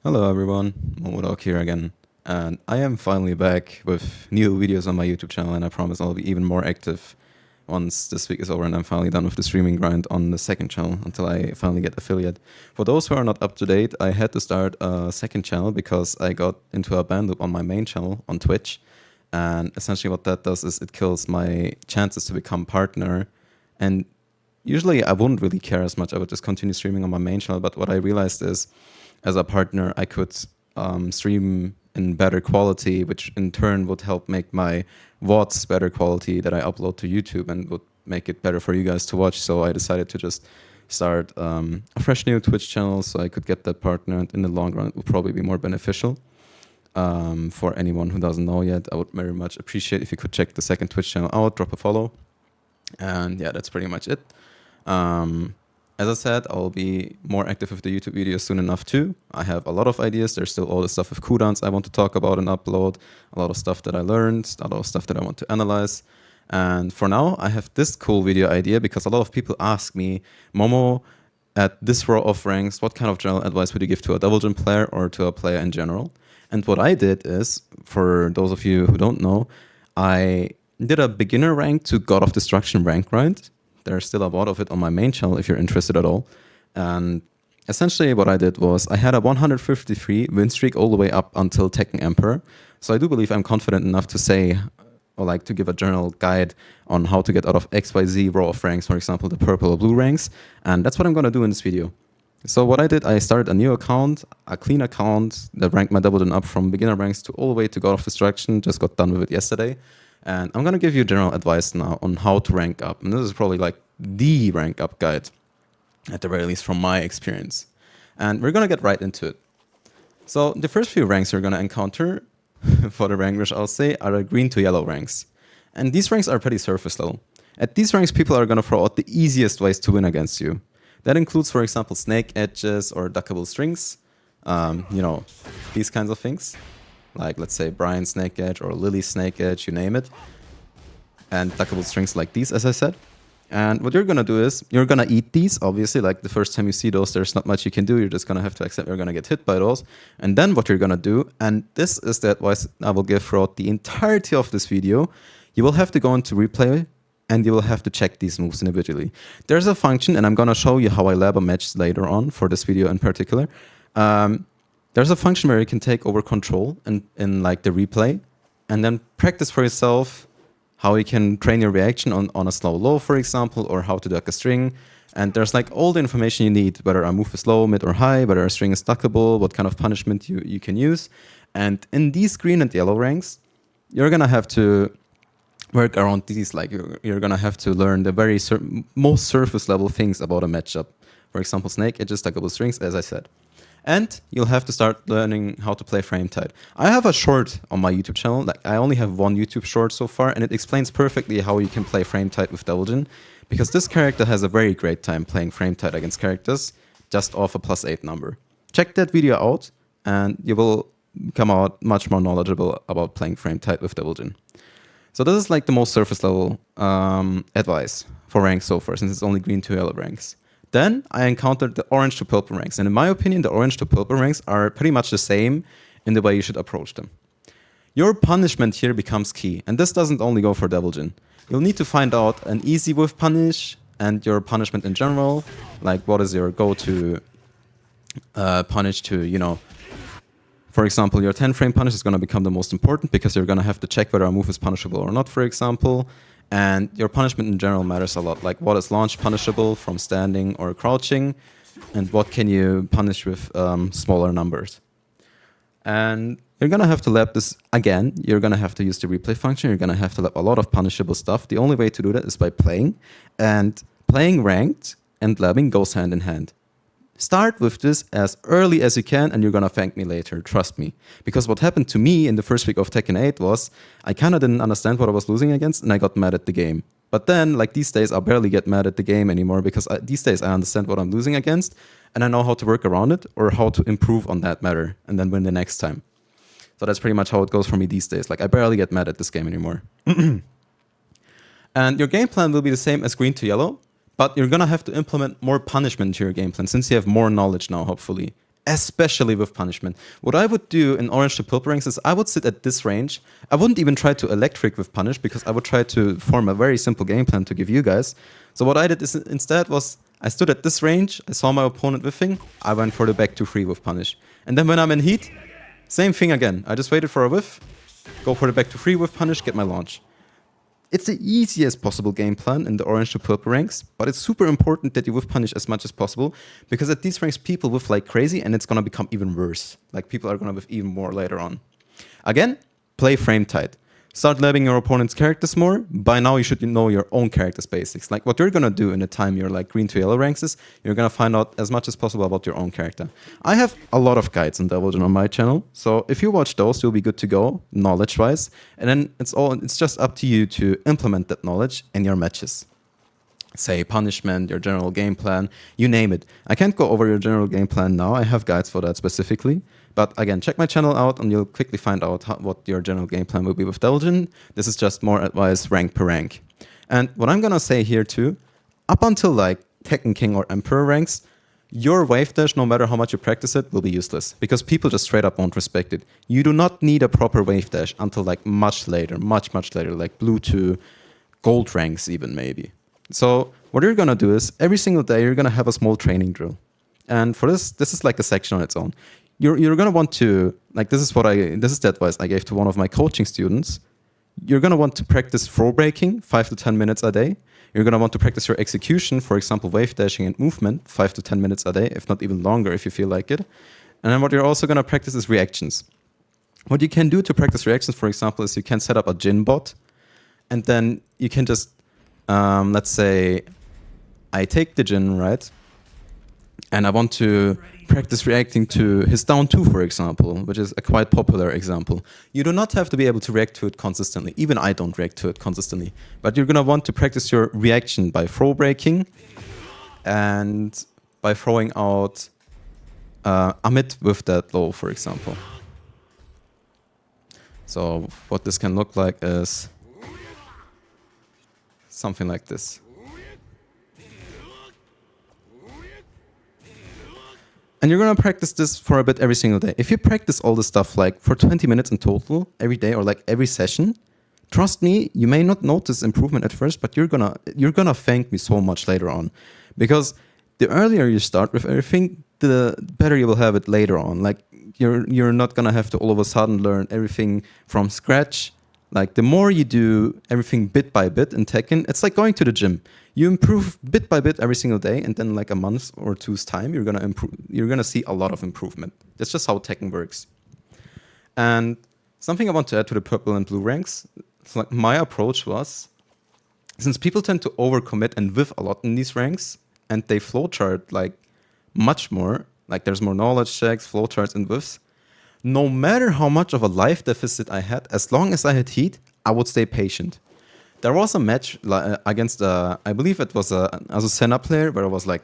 Hello everyone, Momo-Dog here again, and I am finally back with new videos on my YouTube channel, and I promise I'll be even more active once this week is over and I'm finally done with the streaming grind on the second channel until I finally get affiliate. For those who are not up to date, I had to start a second channel because I got into a ban loop on my main channel on Twitch, and essentially what that does is it kills my chances to become partner, and usually I wouldn't really care as much. I would just continue streaming on my main channel, but what I realized is as a partner, I could stream in better quality, which in turn would help make my VODs better quality that I upload to YouTube and would make it better for you guys to watch. So I decided to just start a fresh new Twitch channel so I could get that partner. And in the long run, it will probably be more beneficial. For anyone who doesn't know yet, I would very much appreciate if you could check the second Twitch channel out, drop a follow. And yeah, that's pretty much it. As I said, I'll be more active with the YouTube videos soon enough too. I have a lot of ideas. There's still all the stuff with cooldowns I want to talk about and upload, a lot of stuff that I learned, a lot of stuff that I want to analyze. And for now, I have this cool video idea because a lot of people ask me, Momo, at this row of ranks, what kind of general advice would you give to a Devil Jin player or to a player in general? And what I did is, for those of you who don't know, I did a beginner rank to God of Destruction rank grind. There's still a lot of it on my main channel if you're interested at all. And essentially what I did was I had a 153 win streak all the way up until Tekken Emperor. So I do believe I'm confident enough to say, or like to give a general guide on how to get out of XYZ row of ranks, for example, the purple or blue ranks. And that's what I'm going to do in this video. So what I did, I started a new account, a clean account that ranked my Devil Jin up from beginner ranks to all the way to God of Destruction. Just got done with it yesterday. And I'm going to give you general advice now on how to rank up. And this is probably like the rank up guide, at the very least from my experience. And we're going to get right into it. So the first few ranks you're going to encounter for the rank rush, I'll say, are the green to yellow ranks. And these ranks are pretty surface level. At these ranks, people are going to throw out the easiest ways to win against you. That includes, for example, snake edges or duckable strings. These kinds of things. Like, let's say, Brian Snake Edge or Lily Snake Edge, you name it. And duckable strings like these, as I said. And what you're going to do is, you're going to eat these, obviously. Like, the first time you see those, there's not much you can do. You're just going to have to accept you're going to get hit by those. And then what you're going to do, and this is the advice I will give throughout the entirety of this video, you will have to go into replay, and you will have to check these moves individually. There's a function, and I'm going to show you how I lab a match later on for this video in particular. There's a function where you can take over control in like the replay and then practice for yourself how you can train your reaction on a slow low, for example, or how to duck a string. And there's like all the information you need, whether a move is low, mid, or high, whether a string is duckable, what kind of punishment you can use. And in these green and yellow ranks, you're going to have to work around these. Like you're going to have to learn the very most surface level things about a matchup. For example, snake edges, duckable strings, as I said. And you'll have to start learning how to play frame tight. I have a short on my YouTube channel. Like I only have one YouTube short so far, and it explains perfectly how you can play frame tight with Devil Jin, because this character has a very great time playing frame tight against characters just off a +8 number. Check that video out, and you will come out much more knowledgeable about playing frame tight with Devil Jin. So this is like the most surface level advice for ranks so far, since it's only green to yellow ranks. Then I encountered the orange to purple ranks. And in my opinion, the orange to purple ranks are pretty much the same in the way you should approach them. Your punishment here becomes key. And this doesn't only go for Devil Jin. You'll need to find out an easy whiff punish and your punishment in general. Like what is your go-to punish to, for example, your 10 frame punish is going to become the most important because you're going to have to check whether a move is punishable or not, for example. And your punishment in general matters a lot. Like what is launch punishable from standing or crouching, and what can you punish with smaller numbers. And you're going to have to lab this again. You're going to have to use the replay function. You're going to have to lab a lot of punishable stuff. The only way to do that is by playing. And playing ranked and labbing goes hand in hand. Start with this as early as you can, and you're going to thank me later, trust me. Because what happened to me in the first week of Tekken 8 was I kind of didn't understand what I was losing against, and I got mad at the game. But then, like these days, I barely get mad at the game anymore because these days I understand what I'm losing against, and I know how to work around it or how to improve on that matter and then win the next time. So that's pretty much how it goes for me these days. Like I barely get mad at this game anymore. And your game plan will be the same as green to yellow. But you're going to have to implement more punishment to your game plan since you have more knowledge now, hopefully. especially with punishment. What I would do in orange to purple ranks is I would sit at this range. I wouldn't even try to electric with punish because I would try to form a very simple game plan to give you guys. So what I did is instead was I stood at this range, I saw my opponent whiffing, I went for the back to free with punish. And then when I'm in heat, same thing again. I just waited for a whiff, go for the back to free with punish, get my launch. It's the easiest possible game plan in the orange to purple ranks, but it's super important that you whiff punish as much as possible because at these ranks people whiff like crazy and it's gonna become even worse. Like people are gonna whiff even more later on. Again, play frame tight. Start labbing your opponent's characters more. By now you should know your own character's basics. Like what you're gonna do in the time you're like green to yellow ranks is you're gonna find out as much as possible about your own character. I have a lot of guides on Devil Jin on my channel, so if you watch those, you'll be good to go knowledge-wise. And then it's just up to you to implement that knowledge in your matches. Say punishment, your general game plan, you name it. I can't go over your general game plan now. I have guides for that specifically. But again, check my channel out and you'll quickly find out what your general game plan will be with Devil Jin. This is just more advice rank per rank. And what I'm gonna say here too, up until like Tekken King or Emperor ranks, your wave dash, no matter how much you practice it, will be useless because people just straight up won't respect it. You do not need a proper wave dash until like much later, much later, like blue to gold ranks even maybe. So what you're gonna do is every single day you're gonna have a small training drill. And for this is like a section on its own. You're gonna want to, like this is the advice I gave to one of my coaching students. You're gonna want to practice throw breaking 5 to 10 minutes a day. You're gonna want to practice your execution, for example, wave dashing and movement 5 to 10 minutes a day, if not even longer if you feel like it. And then what you're also gonna practice is reactions. What you can do to practice reactions, for example, is you can set up a Jin bot, and then you can just, let's say, I take the Jin, right? And I want to practice reacting to his down 2, for example, which is a quite popular example. You do not have to be able to react to it consistently. Even I don't react to it consistently. But you're going to want to practice your reaction by throw breaking and by throwing out a mid with that low, for example. So what this can look like is something like this. And you're gonna practice this for a bit every single day. If you practice all this stuff like for 20 minutes in total every day or like every session, trust me, you may not notice improvement at first, but you're gonna thank me so much later on. Because the earlier you start with everything, the better you will have it later on. Like you're not gonna have to all of a sudden learn everything from scratch. Like the more you do everything bit by bit in Tekken, it's like going to the gym. You improve bit by bit every single day, and then like a month or two's time, you're gonna improve. You're gonna see a lot of improvement. That's just how Tekken works. And something I want to add to the purple and blue ranks, it's like my approach was, since people tend to overcommit and whiff a lot in these ranks, and they flowchart like much more, like there's more knowledge checks, flowcharts, and whiffs. No matter how much of a life deficit I had, as long as I had heat, I would stay patient. There was a match against, I believe it was a Azucena player, where it was like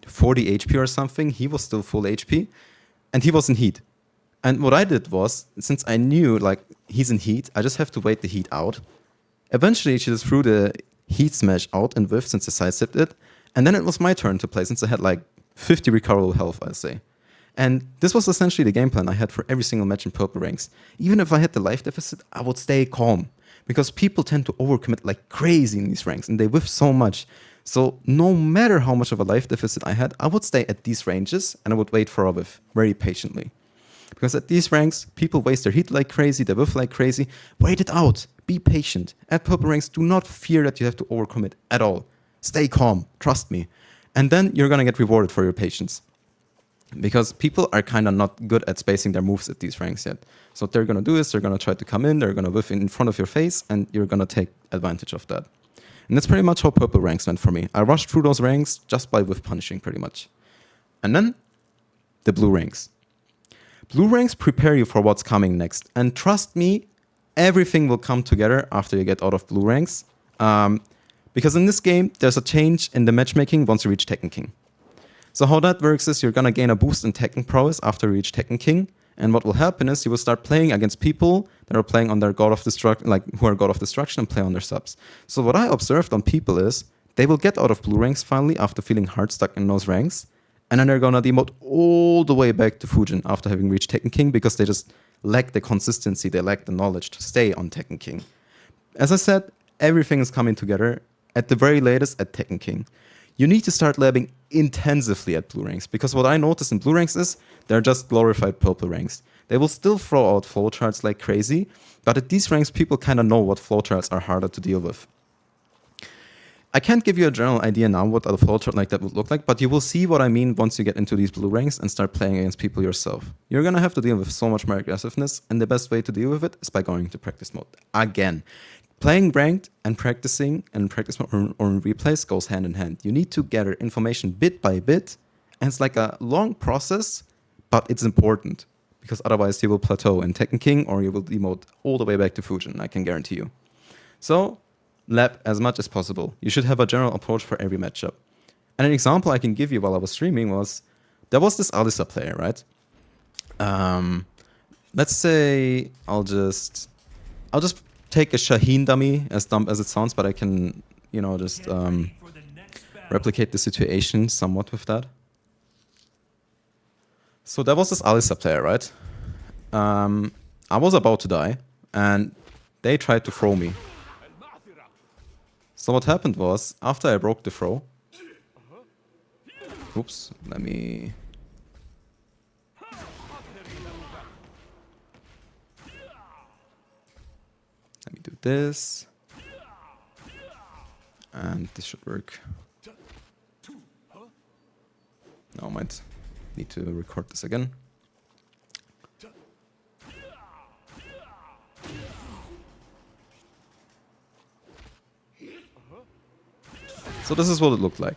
40 HP or something. He was still full HP, and he was in heat. And what I did was, since I knew like he's in heat, I just have to wait the heat out. Eventually, she just threw the heat smash out and whiffed since I sidestepped it. And then it was my turn to play, since I had like 50 recoverable health, I'd say. And this was essentially the game plan I had for every single match in purple ranks. Even if I had the life deficit, I would stay calm. Because people tend to overcommit like crazy in these ranks, and they whiff so much. So no matter how much of a life deficit I had, I would stay at these ranges, and I would wait for a whiff very patiently. Because at these ranks, people waste their heat like crazy, they whiff like crazy. Wait it out. Be patient. At purple ranks, do not fear that you have to overcommit at all. Stay calm. Trust me. And then you're going to get rewarded for your patience. Because people are kind of not good at spacing their moves at these ranks yet. So what they're going to do is they're going to try to come in, they're going to whiff in front of your face, and you're going to take advantage of that. And that's pretty much how purple ranks went for me. I rushed through those ranks just by whiff punishing pretty much. And then the blue ranks. Blue ranks prepare you for what's coming next. And trust me, everything will come together after you get out of blue ranks. Because in this game, there's a change in the matchmaking once you reach Tekken King. So how that works is you're gonna gain a boost in Tekken prowess after you reach Tekken King, and what will happen is you will start playing against people that are playing on their God of Destruction, like who are God of Destruction and play on their subs. So what I observed on people is they will get out of blue ranks finally after feeling hard stuck in those ranks, And then they're gonna demote all the way back to Fujin after having reached Tekken King because they just lack the consistency, they lack the knowledge to stay on Tekken King. As I said, everything is coming together at the very latest at Tekken King. You need to start labbing intensively at blue ranks, because what I noticed in blue ranks is they're just glorified purple ranks. They will still throw out flowcharts like crazy, but at these ranks people kind of know what flowcharts are harder to deal with. I can't give you a general idea now what a flowchart like that would look like, but you will see what I mean once you get into these blue ranks and start playing against people yourself. You're gonna have to deal with so much more aggressiveness, and the best way to deal with it is by going to practice mode. Again, playing ranked and practicing and practice mode or in replays goes hand in hand. You need to gather information bit by bit, and it's like a long process, but it's important, because otherwise you will plateau in Tekken King or you will demote all the way back to Fujin, I can guarantee you. So, lab as much as possible. You should have a general approach for every matchup. And an example I can give you while I was streaming was, there was this Alisa player, right? Let's say I'll just take a Shaheen dummy, as dumb as it sounds, but I can, just replicate the situation somewhat with that. So there was this Alisa player, right? I was about to die, and they tried to throw me. So what happened was, after I broke the throw... Oops, let me do this. And this should work. Now I might need to record this again. So this is what it looked like.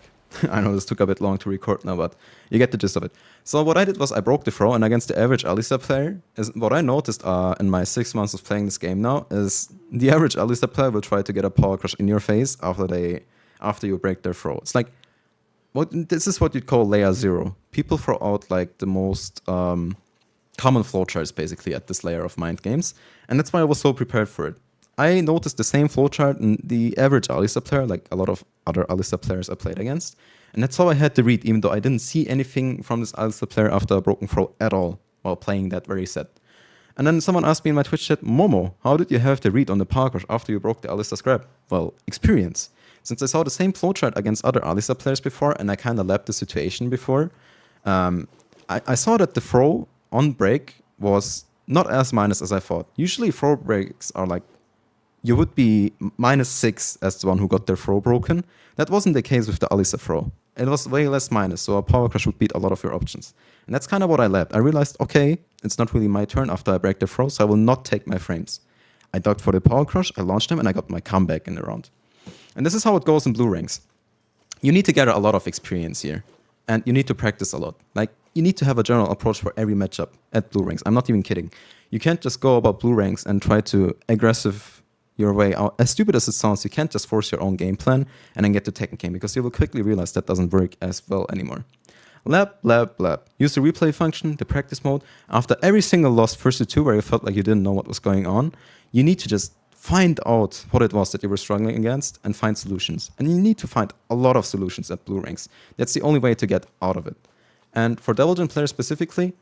I know this took a bit long to record now, but you get the gist of it. So what I did was I broke the throw, and against the average Alisa player, what I noticed in my 6 months of playing this game now is the average Alisa player will try to get a power crush in your face after you break their throw. It's like, this is what you'd call layer 0. People throw out like the most common flowcharts basically at this layer of mind games, and that's why I was so prepared for it. I noticed the same flowchart in the average Alisa player, like a lot of other Alisa players I played against. And that's how I had to read, even though I didn't see anything from this Alisa player after a broken throw at all while playing that very set. And then someone asked me in my Twitch chat, Momo, how did you have the read on the power crush after you broke the Alista's grab? Well, experience. Since I saw the same flowchart against other Alisa players before, and I kind of lapped the situation before, I saw that the throw on break was not as minus as I thought. Usually throw breaks are like, you would be -6 as the one who got their throw broken. That wasn't the case with the Alisa throw. It was way less minus, so a power crush would beat a lot of your options. And that's kind of what I lapped. I realized, okay, it's not really my turn after I break the throw, so I will not take my frames. I dug for the power crush, I launched them, and I got my comeback in the round. And this is how it goes in blue ranks. You need to gather a lot of experience here. And you need to practice a lot. Like, you need to have a general approach for every matchup at blue ranks. I'm not even kidding. You can't just go about blue ranks and try to aggressive your way out. As stupid as it sounds, you can't just force your own game plan and then get to Tekken King, because you will quickly realize that doesn't work as well anymore. Lab, lab, lab. Use the replay function, the practice mode. After every single loss versus 2 where you felt like you didn't know what was going on, you need to just find out what it was that you were struggling against and find solutions. And you need to find a lot of solutions at blue ranks. That's the only way to get out of it. And for Devil Jin players specifically,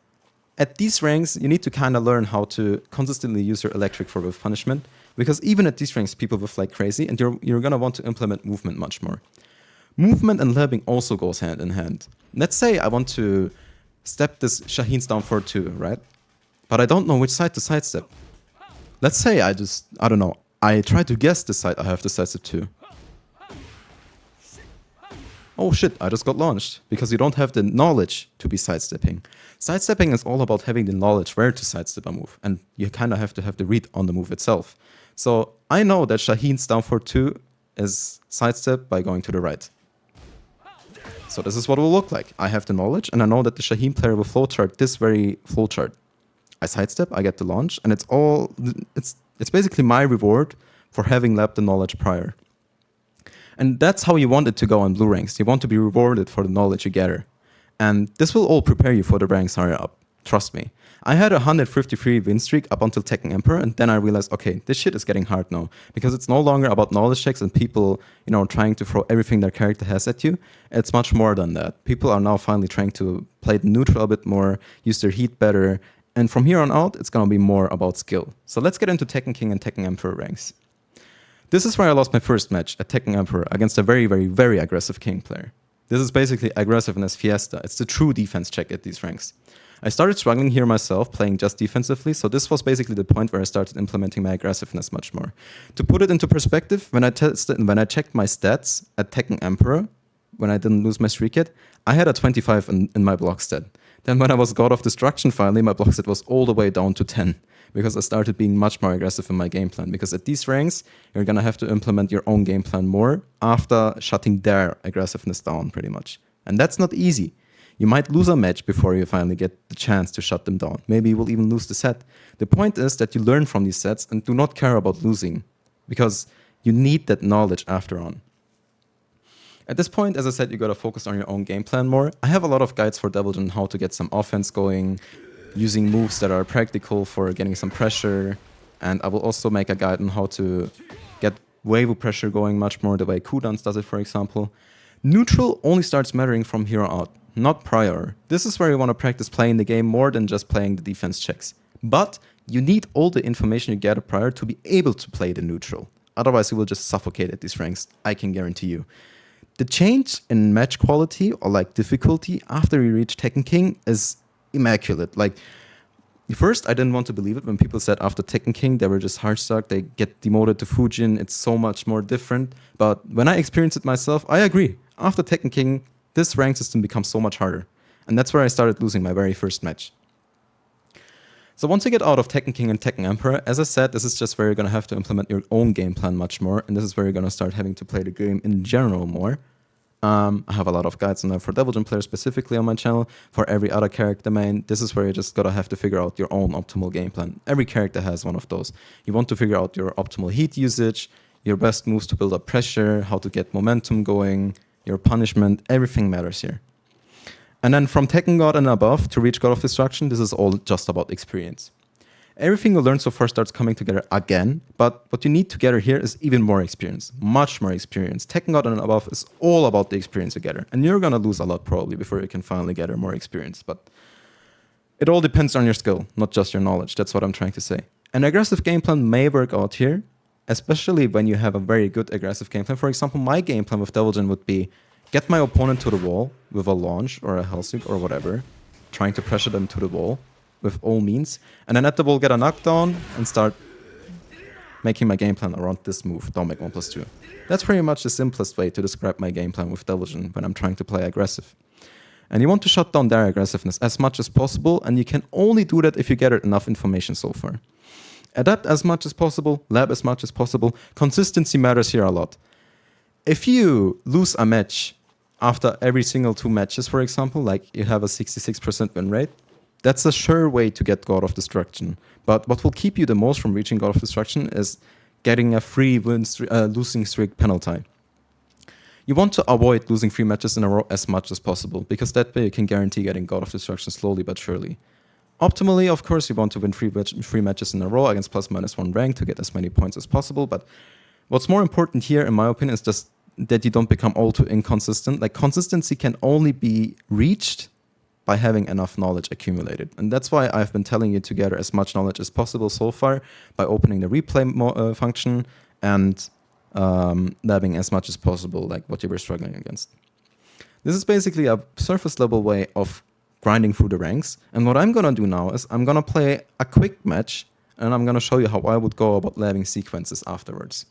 at these ranks, you need to kind of learn how to consistently use your electric for whiff punishment, because even at these ranks, people whiff like crazy, and you're going to want to implement movement much more. Movement and labbing also goes hand in hand. Let's say I want to step this Shaheen's down for 2, right? But I don't know which side to sidestep. Let's say I don't know, I try to guess the side I have to sidestep to. Oh shit, I just got launched, because you don't have the knowledge to be sidestepping. Sidestepping is all about having the knowledge where to sidestep a move, and you kind of have to have the read on the move itself. So I know that Shaheen's down for 2 is sidestep by going to the right. So this is what it will look like. I have the knowledge, and I know that the Shaheen player will flowchart this very flowchart. I sidestep, I get the launch, and it's basically my reward for having lapped the knowledge prior. And that's how you want it to go on blue ranks. You want to be rewarded for the knowledge you gather. And this will all prepare you for the ranks higher up. Trust me. I had a 153 win streak up until Tekken Emperor, and then I realized, okay, this shit is getting hard now. Because it's no longer about knowledge checks and people, trying to throw everything their character has at you. It's much more than that. People are now finally trying to play the neutral a bit more, use their heat better, and from here on out, it's gonna be more about skill. So let's get into Tekken King and Tekken Emperor ranks. This is where I lost my first match at Tekken Emperor against a very, very, very aggressive King player. This is basically aggressiveness fiesta. It's the true defense check at these ranks. I started struggling here myself, playing just defensively, so this was basically the point where I started implementing my aggressiveness much more. To put it into perspective, when I checked my stats at Tekken Emperor, when I didn't lose my streak yet, I had a 25 in my block stat. Then when I was God of Destruction finally, my block stat was all the way down to 10, because I started being much more aggressive in my game plan. Because at these ranks, you're gonna have to implement your own game plan more after shutting their aggressiveness down, pretty much. And that's not easy. You might lose a match before you finally get the chance to shut them down. Maybe you will even lose the set. The point is that you learn from these sets and do not care about losing, because you need that knowledge after on. At this point, as I said, you gotta focus on your own game plan more. I have a lot of guides for Devil Jin how to get some offense going, using moves that are practical for getting some pressure, and I will also make a guide on how to get wave pressure going much more the way cooldowns does it, for example. Neutral only starts mattering from here on out, not prior. This is where you want to practice playing the game more than just playing the defense checks. But you need all the information you gather prior to be able to play the neutral. Otherwise, you will just suffocate at these ranks, I can guarantee you. The change in match quality or like difficulty after you reach Tekken King is immaculate. Like, first, I didn't want to believe it when people said after Tekken King, they were just hard stuck, they get demoted to Fujin, it's so much more different. But when I experienced it myself, I agree. After Tekken King, this rank system becomes so much harder. And that's where I started losing my very first match. So once you get out of Tekken King and Tekken Emperor, as I said, this is just where you're going to have to implement your own game plan much more. And this is where you're going to start having to play the game in general more. I have a lot of guides on that for Devil Jin players specifically on my channel. For every other character main, this is where you just gotta have to figure out your own optimal game plan. Every character has one of those. You want to figure out your optimal heat usage, your best moves to build up pressure, how to get momentum going, your punishment, everything matters here. And then from Tekken God and above to reach God of Destruction, this is all just about experience. Everything you learn so far starts coming together again, but what you need together here is even more experience, much more experience. Tekken God and above is all about the experience together, and you're gonna lose a lot probably before you can finally gather more experience, but it all depends on your skill, not just your knowledge. That's what I'm trying to say. An aggressive game plan may work out here, especially when you have a very good aggressive game plan. For example, my game plan with Devil Jin would be get my opponent to the wall with a launch or a hellsweep or whatever, trying to pressure them to the wall with all means, and then at the wall get a knockdown and start making my game plan around this move, down back 1+2. That's pretty much the simplest way to describe my game plan with Devil Jin when I'm trying to play aggressive. And you want to shut down their aggressiveness as much as possible, and you can only do that if you gather enough information so far. Adapt as much as possible, lab as much as possible. Consistency matters here a lot. If you lose a match after every single 2 matches, for example, like you have a 66% win rate, that's a sure way to get God of Destruction. But what will keep you the most from reaching God of Destruction is getting a free losing streak penalty. You want to avoid losing 3 matches in a row as much as possible, because that way you can guarantee getting God of Destruction slowly but surely. Optimally, of course, you want to win 3 matches in a row against +/-1 rank to get as many points as possible. But what's more important here, in my opinion, is just that you don't become all too inconsistent. Like, consistency can only be reached by having enough knowledge accumulated. And that's why I've been telling you to gather as much knowledge as possible so far by opening the replay function and labbing as much as possible, like what you were struggling against. This is basically a surface level way of grinding through the ranks. And what I'm gonna do now is I'm gonna play a quick match and I'm gonna show you how I would go about labbing sequences afterwards.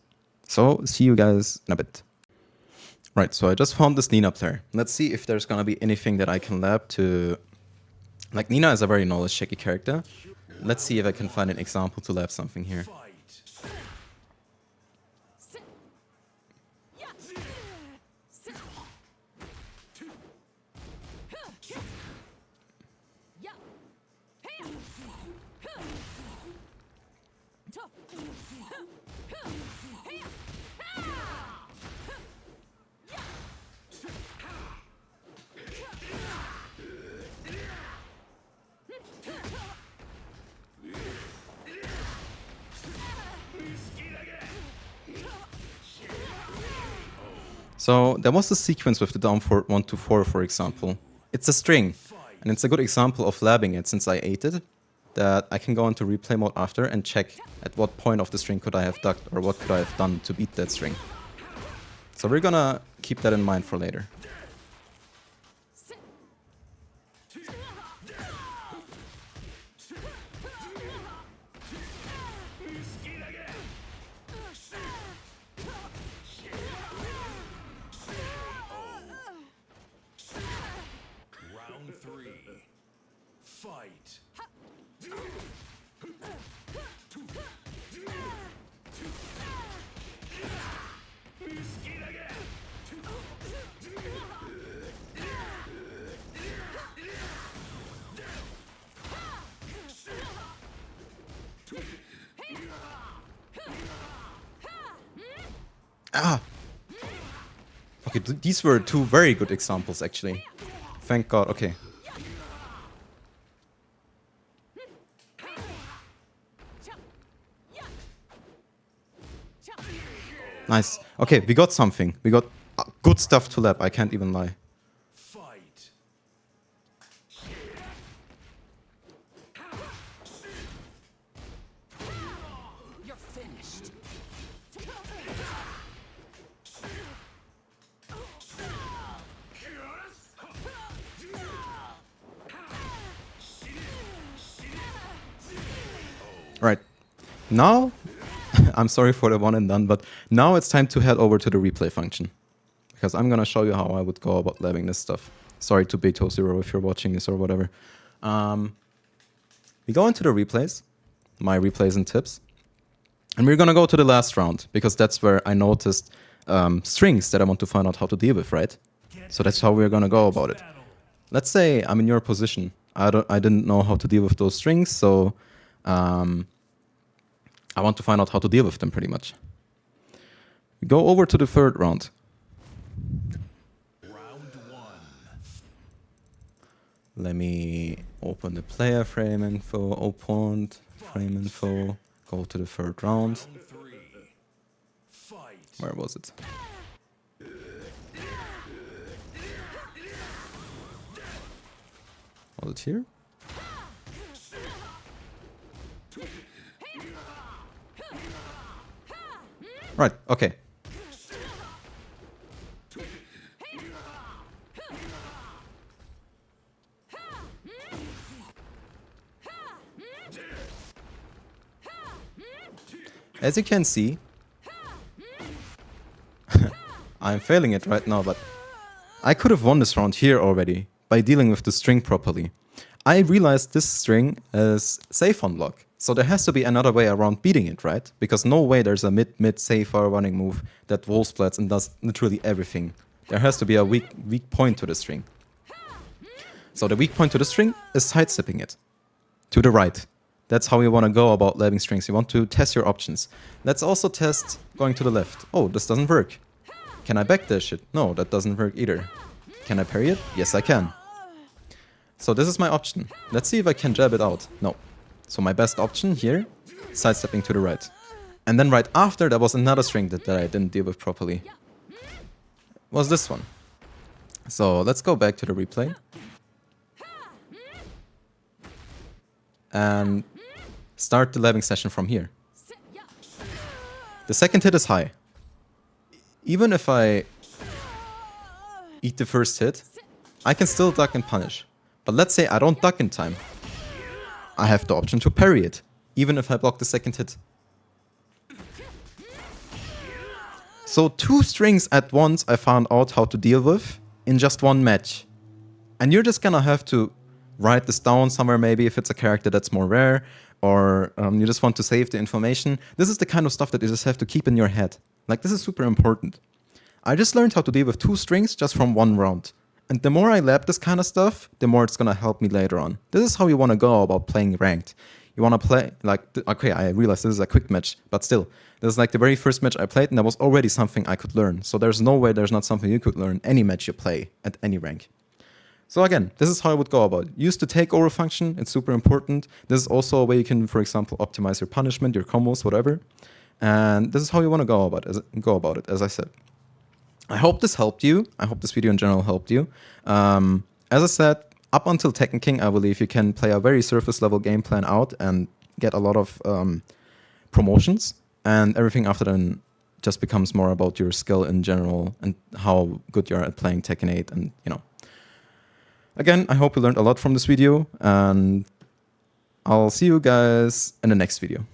So see you guys in a bit. Right, so I just found this Nina player. Let's see if there's gonna be anything that I can lab to... Like, Nina is a very knowledge-checky character. Let's see if I can find an example to lab something here. So there was a sequence with the down forward 1 to 4, for example. It's a string, and it's a good example of labbing it since I ate it, that I can go into replay mode after and check at what point of the string could I have ducked or what could I have done to beat that string. So we're gonna keep that in mind for later. Ah! Okay, these were two very good examples, actually. Thank God, okay. Nice. Okay, we got something. We got good stuff to lab, I can't even lie. Right. Now, I'm sorry for the one and done, but now it's time to head over to the replay function. Because I'm gonna show you how I would go about labbing this stuff. Sorry to Beto Zero if you're watching this or whatever. We go into the replays, my replays and tips. And we're gonna go to the last round, because that's where I noticed strings that I want to find out how to deal with, right? So that's how we're gonna go about it. Let's say I'm in your position. I didn't know how to deal with those strings, so I want to find out how to deal with them pretty much. We go over to the third round. Round 1. Let me open the player frame info, opened, frame info, go to the third round. Where was it? Was it here? Right, okay. As you can see, I'm failing it right now, but I could have won this round here already by dealing with the string properly. I realized this string is safe on block. So there has to be another way around beating it, right? Because no way there's a mid safe or running move that wall splats and does literally everything. There has to be a weak point to the string. So the weak point to the string is sidestepping it to the right. That's how you want to go about labbing strings. You want to test your options. Let's also test going to the left. Oh, this doesn't work. Can I backdash it? No, that doesn't work either. Can I parry it? Yes, I can. So this is my option. Let's see if I can jab it out. No. So my best option here, sidestepping to the right. And then right after, there was another string that I didn't deal with properly. Was this one. So let's go back to the replay. And start the labbing session from here. The second hit is high. Even if I eat the first hit, I can still duck and punish. But let's say I don't duck in time. I have the option to parry it, even if I block the second hit. So 2 strings at once I found out how to deal with in just one match. And you're just gonna have to write this down somewhere, maybe if it's a character that's more rare, or you just want to save the information. This is the kind of stuff that you just have to keep in your head. Like, this is super important. I just learned how to deal with 2 strings just from one round. And the more I lab this kind of stuff, the more it's gonna help me later on. This is how you wanna go about playing ranked. You wanna play, like, okay, I realize this is a quick match, but still, this is like the very first match I played, and there was already something I could learn. So there's no way there's not something you could learn any match you play at any rank. So again, this is how I would go about it. Use the takeover function, it's super important. This is also a way you can, for example, optimize your punishment, your combos, whatever. And this is how you wanna go about it, as I said. I hope this helped you. I hope this video in general helped you. As I said, up until Tekken King, I believe you can play a very surface level game plan out and get a lot of promotions, and everything after then just becomes more about your skill in general and how good you are at playing Tekken 8. And again, I hope you learned a lot from this video, and I'll see you guys in the next video.